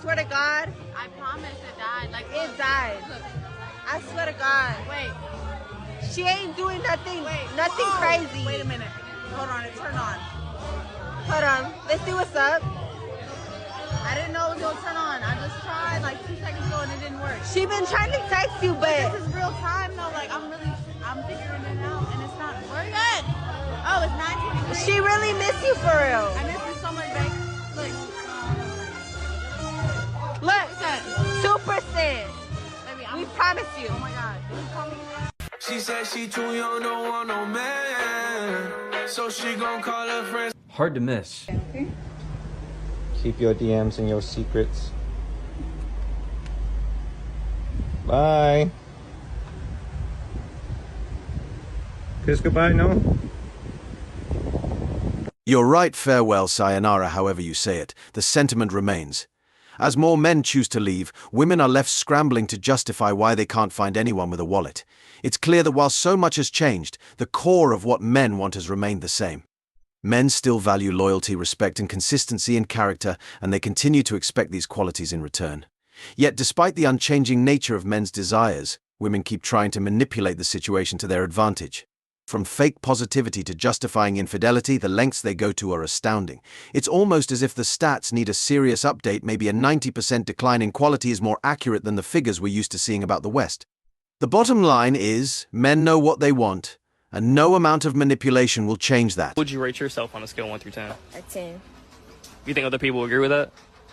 swear to God. I promise it died. Like, It look, died. Look. I swear to God. Wait. She ain't doing nothing. Wait. Nothing crazy. Wait a minute. Hold on. It turned on. Hold on. Let's see what's up. I didn't know it was gonna turn on. I just tried like 2 seconds ago and it didn't work. She been trying to text you, but This is real time though. Like I'm figuring it out and it's not working. Oh, it's 9:23. she really miss you for real. I miss you so much, babe. Look. Look, What's that? 2%. Baby, We promise you. Oh my God. Did you call me? She said she too young, don't want no man. So she gon' call her friends. Hard to miss. Keep your DMs and your secrets. Bye. Kiss goodbye, no? You're right, farewell, sayonara, however you say it. The sentiment remains. As more men choose to leave, women are left scrambling to justify why they can't find anyone with a wallet. It's clear that while so much has changed, the core of what men want has remained the same. Men still value loyalty, respect, and consistency in character, and they continue to expect these qualities in return. Yet, despite the unchanging nature of men's desires, women keep trying to manipulate the situation to their advantage. From fake positivity to justifying infidelity, the lengths they go to are astounding. It's almost as if the stats need a serious update. Maybe a 90% decline in quality is more accurate than the figures we're used to seeing about the West. The bottom line is, men know what they want, and no amount of manipulation will change that. Would you rate yourself on a scale of 1 through 10? A 10. You think other people agree with that?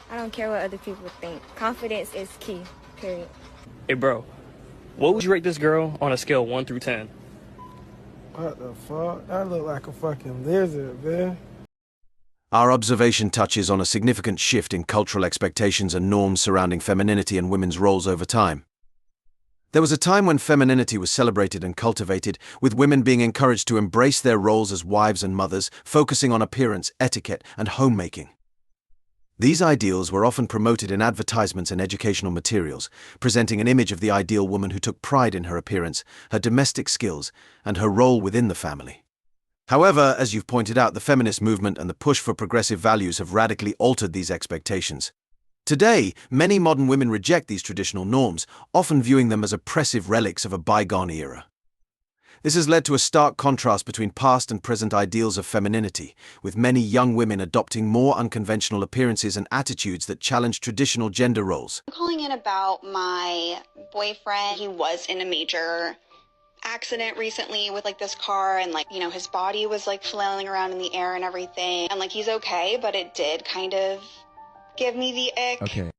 I don't care what other people think. Confidence is key, period. Hey, bro, what would you rate this girl on a scale of 1 through 10? What the fuck? That look like a fucking lizard, man. Our observation touches on a significant shift in cultural expectations and norms surrounding femininity and women's roles over time. There was a time when femininity was celebrated and cultivated, with women being encouraged to embrace their roles as wives and mothers, focusing on appearance, etiquette, and homemaking. These ideals were often promoted in advertisements and educational materials, presenting an image of the ideal woman who took pride in her appearance, her domestic skills, and her role within the family. However, as you've pointed out, the feminist movement and the push for progressive values have radically altered these expectations. Today, many modern women reject these traditional norms, often viewing them as oppressive relics of a bygone era. This has led to a stark contrast between past and present ideals of femininity, with many young women adopting more unconventional appearances and attitudes that challenge traditional gender roles. I'm calling in about my boyfriend. He was in a major accident recently with like this car, and like, you know, his body was like flailing around in the air and everything. And like, he's okay, but it did kind of give me the ick. Okay.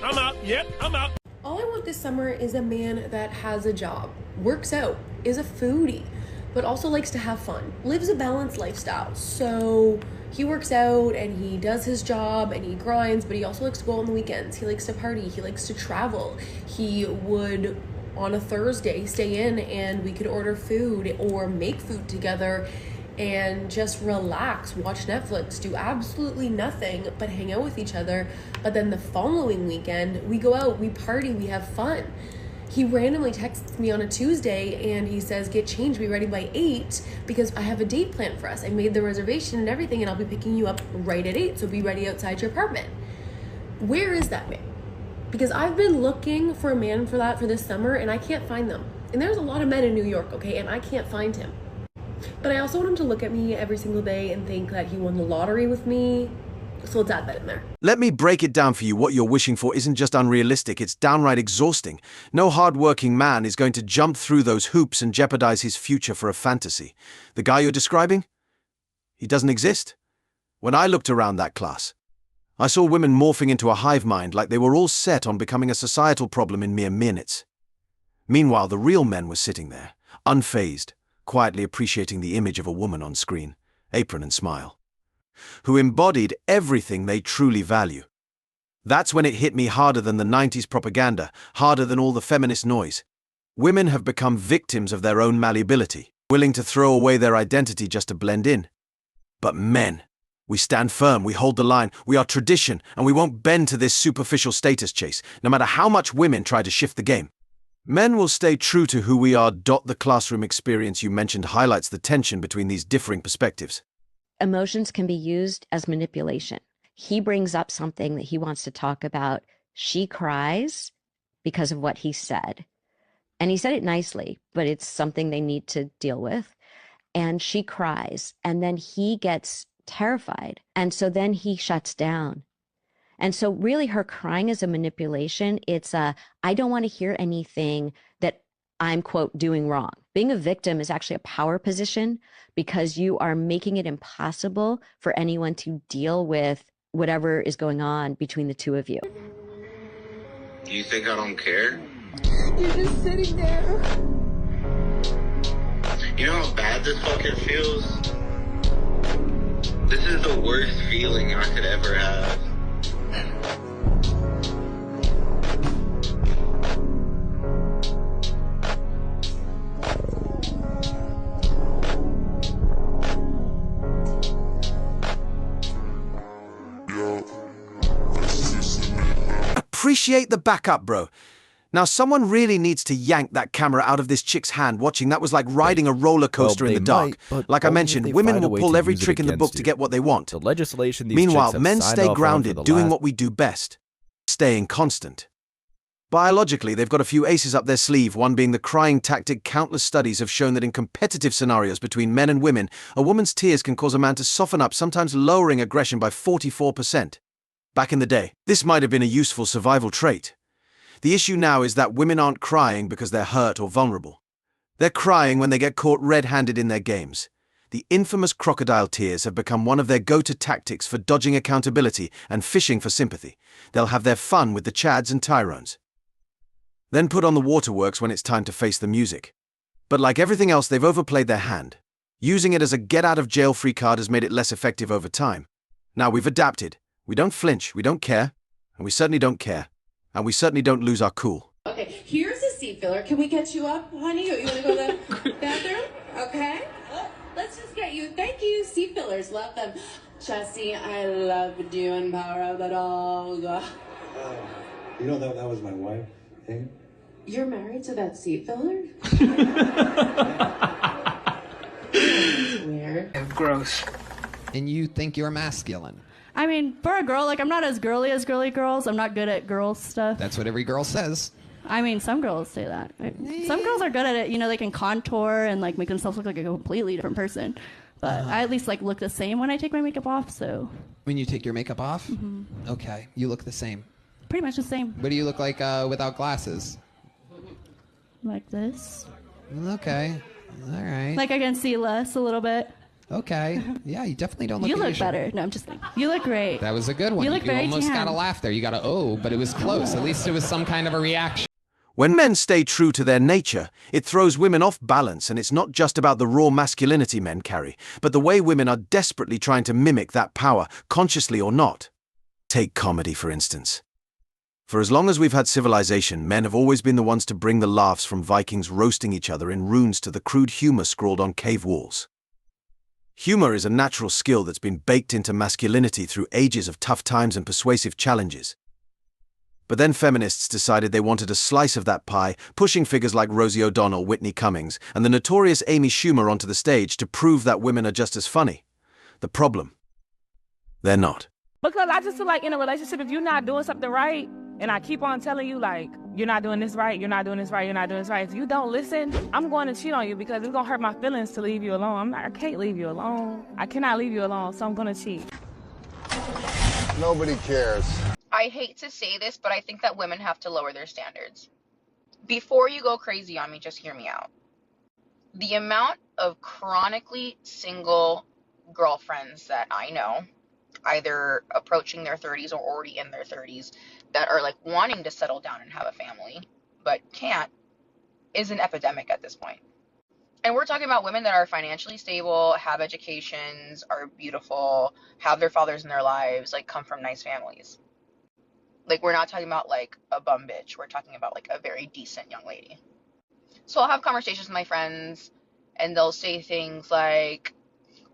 I'm out. Yep, I'm out. All I want this summer is a man that has a job, works out, is a foodie, but also likes to have fun, lives a balanced lifestyle. So he works out and he does his job and he grinds, but he also likes to go on the weekends. He likes to party, he likes to travel. He would, on a Thursday, stay in and we could order food or make food together and just relax, watch Netflix, do absolutely nothing but hang out with each other. But then the following weekend, we go out, we party, we have fun. He randomly texts me on a Tuesday and he says, get changed, be ready by 8 because I have a date planned for us. I made the reservation and everything and I'll be picking you up right at 8, so be ready outside your apartment. Where is that man? Because I've been looking for a man for that for this summer and I can't find them. And there's a lot of men in New York, okay, and I can't find him. But I also want him to look at me every single day and think that he won the lottery with me. So let's add that in there. Let me break it down for you. What you're wishing for isn't just unrealistic, it's downright exhausting. No hard-working man is going to jump through those hoops and jeopardize his future for a fantasy. The guy you're describing? He doesn't exist. When I looked around that class, I saw women morphing into a hive mind like they were all set on becoming a societal problem in mere minutes. Meanwhile, the real men were sitting there, unfazed, quietly appreciating the image of a woman on screen, apron and smile, who embodied everything they truly value. That's when it hit me harder than the 90s propaganda, harder than all the feminist noise. Women have become victims of their own malleability, willing to throw away their identity just to blend in. But men, we stand firm, we hold the line, we are tradition, and we won't bend to this superficial status chase, no matter how much women try to shift the game. Men will stay true to who we are. The classroom experience you mentioned highlights the tension between these differing perspectives. Emotions can be used as manipulation. He brings up something that he wants to talk about. She cries because of what he said. And he said it nicely, but it's something they need to deal with. And she cries, and then he gets terrified. And so then he shuts down. And so really her crying is a manipulation. It's I don't want to hear anything that I'm, quote, doing wrong. Being a victim is actually a power position because you are making it impossible for anyone to deal with whatever is going on between the two of you. You think I don't care? You're just sitting there. You know how bad this fucking feels? This is the worst feeling I could ever have. Appreciate the backup, bro. Now, someone really needs to yank that camera out of this chick's hand. Watching that was like riding a roller coaster in the dark. Like I mentioned, women will pull every trick in the book to get what they want. The legislation these Meanwhile, chicks have men signed stay off on grounded, for the doing last- what we do best, staying constant. Biologically, they've got a few aces up their sleeve, one being the crying tactic. Countless studies have shown that in competitive scenarios between men and women, a woman's tears can cause a man to soften up, sometimes lowering aggression by 44%. Back in the day, this might have been a useful survival trait. The issue now is that women aren't crying because they're hurt or vulnerable. They're crying when they get caught red-handed in their games. The infamous crocodile tears have become one of their go-to tactics for dodging accountability and fishing for sympathy. They'll have their fun with the Chads and Tyrones. Then put on the waterworks when it's time to face the music. But like everything else, they've overplayed their hand. Using it as a get-out-of-jail-free card has made it less effective over time. Now we've adapted. We don't flinch, we don't care, and we certainly don't care. And we certainly don't lose our cool. Okay, here's a seat filler. Can we get you up, honey? You want to go to the bathroom? Okay. Let's just get you. Thank you, seat fillers. Love them. Jesse, I loved you in Power of the Dog. You know that was my wife, eh? You're married to that seat filler? Weird. Gross. And you think you're masculine. I mean, for a girl, like, I'm not as girly as girly girls. I'm not good at girl stuff. That's what every girl says. I mean, some girls say that. Some girls are good at it. You know, they can contour and, like, make themselves look like a completely different person. But I at least, like, look the same when I take my makeup off, so. When you take your makeup off? Mm-hmm. Okay, you look the same. Pretty much the same. What do you look like without glasses? Like this. Okay, all right. Like I can see less a little bit. Okay, yeah, you definitely don't look You look Asian. better. No, I'm just kidding. You look great. That was a good one. You look very almost tan. got a laugh there. You got a oh, but it was close. At least it was some kind of a reaction. When men stay true to their nature, it throws women off balance, and it's not just about the raw masculinity men carry, but the way women are desperately trying to mimic that power, consciously or not. Take comedy, for instance. For as long as we've had civilization, men have always been the ones to bring the laughs from Vikings roasting each other in runes to the crude humor scrawled on cave walls. Humor is a natural skill that's been baked into masculinity through ages of tough times and persuasive challenges. But then feminists decided they wanted a slice of that pie, pushing figures like Rosie O'Donnell, Whitney Cummings, and the notorious Amy Schumer onto the stage to prove that women are just as funny. The problem? They're not. Because I just feel like in a relationship, if you're not doing something right, and I keep on telling you, like, you're not doing this right, you're not doing this right, you're not doing this right. If you don't listen, I'm going to cheat on you because it's going to hurt my feelings to leave you alone. I can't leave you alone. I cannot leave you alone, so I'm going to cheat. Nobody cares. I hate to say this, but I think that women have to lower their standards. Before you go crazy on me, just hear me out. The amount of chronically single girlfriends that I know, either approaching their 30s or already in their 30s, that are like wanting to settle down and have a family, but can't, is an epidemic at this point. And we're talking about women that are financially stable, have educations, are beautiful, have their fathers in their lives, like come from nice families. Like, we're not talking about like a bum bitch. We're talking about like a very decent young lady. So I'll have conversations with my friends and they'll say things like,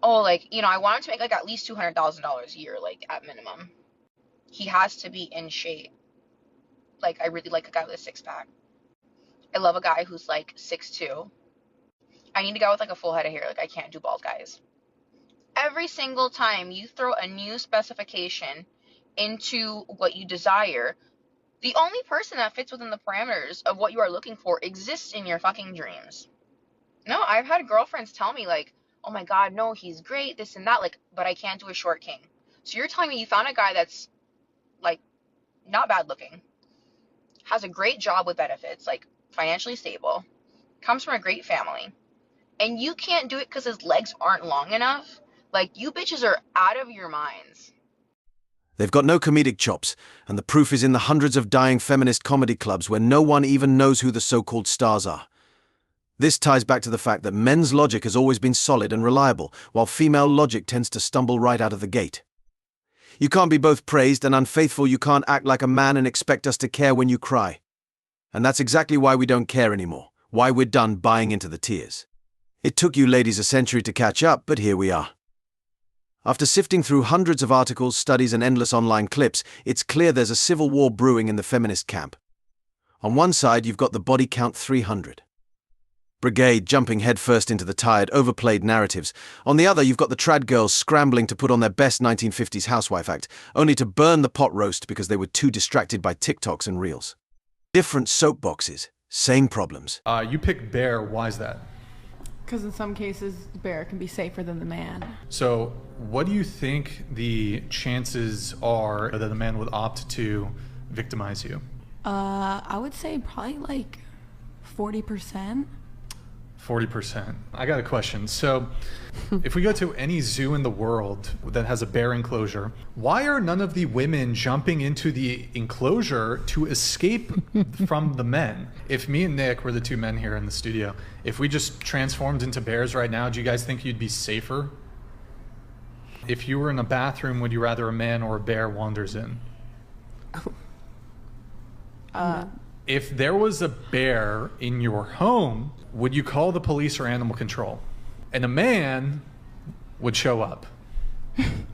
oh, like, you know, I want him to make like at least $200,000 a year, like at minimum. He has to be in shape. Like, I really like a guy with a six pack. I love a guy who's like 6'2". I need a guy with like a full head of hair. Like, I can't do bald guys. Every single time you throw a new specification into what you desire, the only person that fits within the parameters of what you are looking for exists in your fucking dreams. No, I've had girlfriends tell me like, oh my god, no, he's great, this and that, like, but I can't do a short king. So you're telling me you found a guy that's like not bad looking, has a great job with benefits, like financially stable, comes from a great family, and you can't do it because his legs aren't long enough? Like, you bitches are out of your minds. They've got no comedic chops, and the proof is in the hundreds of dying feminist comedy clubs where no one even knows who the so-called stars are. This ties back to the fact that men's logic has always been solid and reliable, while female logic tends to stumble right out of the gate. You can't be both praised and unfaithful. You can't act like a man and expect us to care when you cry. And that's exactly why we don't care anymore, why we're done buying into the tears. It took you ladies a century to catch up, but here we are. After sifting through hundreds of articles, studies, and endless online clips, it's clear there's a civil war brewing in the feminist camp. On one side, you've got the body count 300 brigade jumping headfirst into the tired, overplayed narratives. On the other, you've got the trad girls scrambling to put on their best 1950s housewife act, only to burn the pot roast because they were too distracted by TikToks and Reels. Different soapboxes, same problems. You picked bear, why is that? Because in some cases, the bear can be safer than the man. So, what do you think the chances are that the man would opt to victimize you? I would say probably like 40%. 40%. I got a question. So, if we go to any zoo in the world that has a bear enclosure, why are none of the women jumping into the enclosure to escape from the men? If me and Nick were the two men here in the studio, if we just transformed into bears right now, do you guys think you'd be safer? If you were in a bathroom, would you rather a man or a bear wanders in? If there was a bear in your home, would you call the police or animal control? And a man would show up.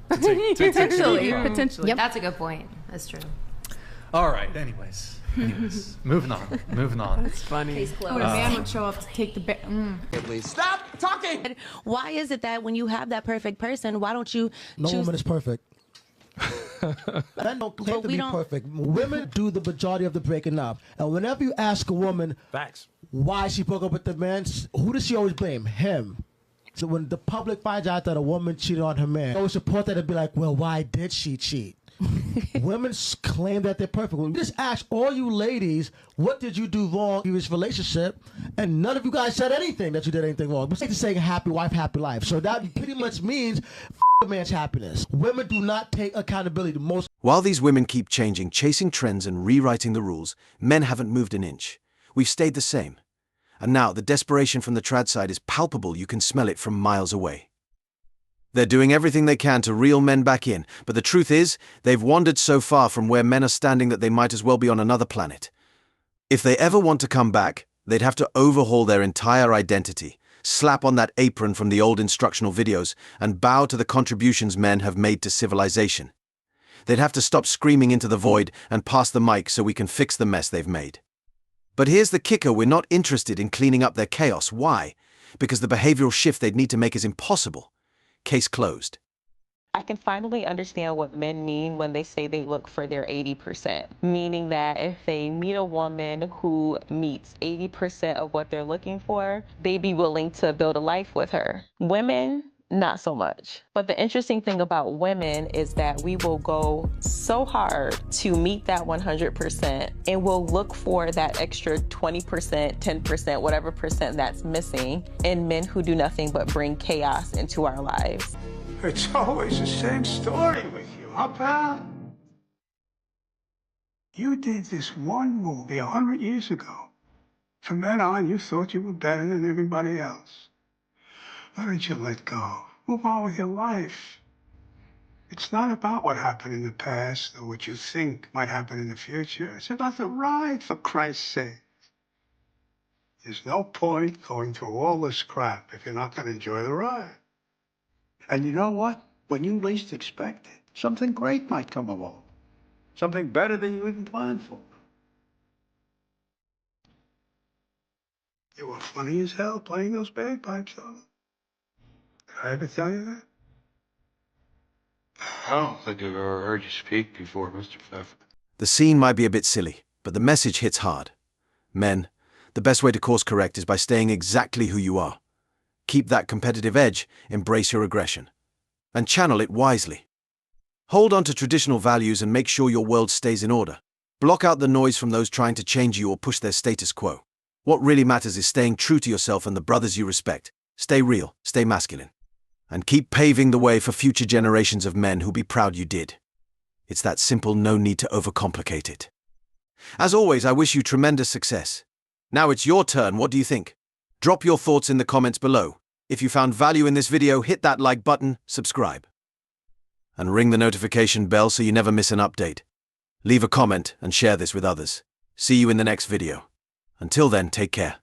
Potentially. Yep. That's a good point. That's true. All right, anyways, moving on. That's funny. Case closed. A man would show up to take the bear. Stop talking! Why is it that when you have that perfect person, why don't you No woman is perfect. Men don't claim to be perfect. Women do the majority of the breaking up. And whenever you ask a woman why she broke up with the man, who does she always blame? Him. So when the public finds out that a woman cheated on her man, they always support that and be like, well, why did she cheat? Women claim that they're perfect. When you just ask all you ladies, what did you do wrong in this relationship? And none of you guys said anything that you did anything wrong. Besides saying happy wife, happy life. So that pretty much means a man's happiness. Women do not take accountability. While these women keep changing, chasing trends and rewriting the rules, men haven't moved an inch. We've stayed the same. And now the desperation from the trad side is palpable. You can smell it from miles away. They're doing everything they can to reel men back in, but the truth is, they've wandered so far from where men are standing that they might as well be on another planet. If they ever want to come back, they'd have to overhaul their entire identity, slap on that apron from the old instructional videos, and bow to the contributions men have made to civilization. They'd have to stop screaming into the void and pass the mic so we can fix the mess they've made. But here's the kicker: we're not interested in cleaning up their chaos. Why? Because the behavioral shift they'd need to make is impossible. Case closed. I can finally understand what men mean when they say they look for their 80%, meaning that if they meet a woman who meets 80% of what they're looking for, they'd be willing to build a life with her. Women, not so much. But the interesting thing about women is that we will go so hard to meet that 100% and we'll look for that extra 20%, 10%, whatever percent that's missing in men who do nothing but bring chaos into our lives. It's always the same story with you, huh, pal? You did this one movie 100 years ago. From then on, you thought you were better than everybody else. Why did you let go? Move on with your life. It's not about what happened in the past or what you think might happen in the future. It's about the ride, for Christ's sake. There's no point going through all this crap if you're not going to enjoy the ride. And you know what? When you least expect it, something great might come along. Something better than you even planned for. You were funny as hell playing those bagpipes, though. Did I ever tell you that? I don't think I've ever heard you speak before, Mr. Pfeffer. The scene might be a bit silly, but the message hits hard. Men, the best way to course correct is by staying exactly who you are. Keep that competitive edge, embrace your aggression, and channel it wisely. Hold on to traditional values and make sure your world stays in order. Block out the noise from those trying to change you or push their status quo. What really matters is staying true to yourself and the brothers you respect. Stay real, stay masculine, and keep paving the way for future generations of men who'll be proud you did. It's that simple, no need to overcomplicate it. As always, I wish you tremendous success. Now it's your turn, what do you think? Drop your thoughts in the comments below. If you found value in this video, hit that like button, subscribe, and ring the notification bell so you never miss an update. Leave a comment and share this with others. See you in the next video. Until then, take care.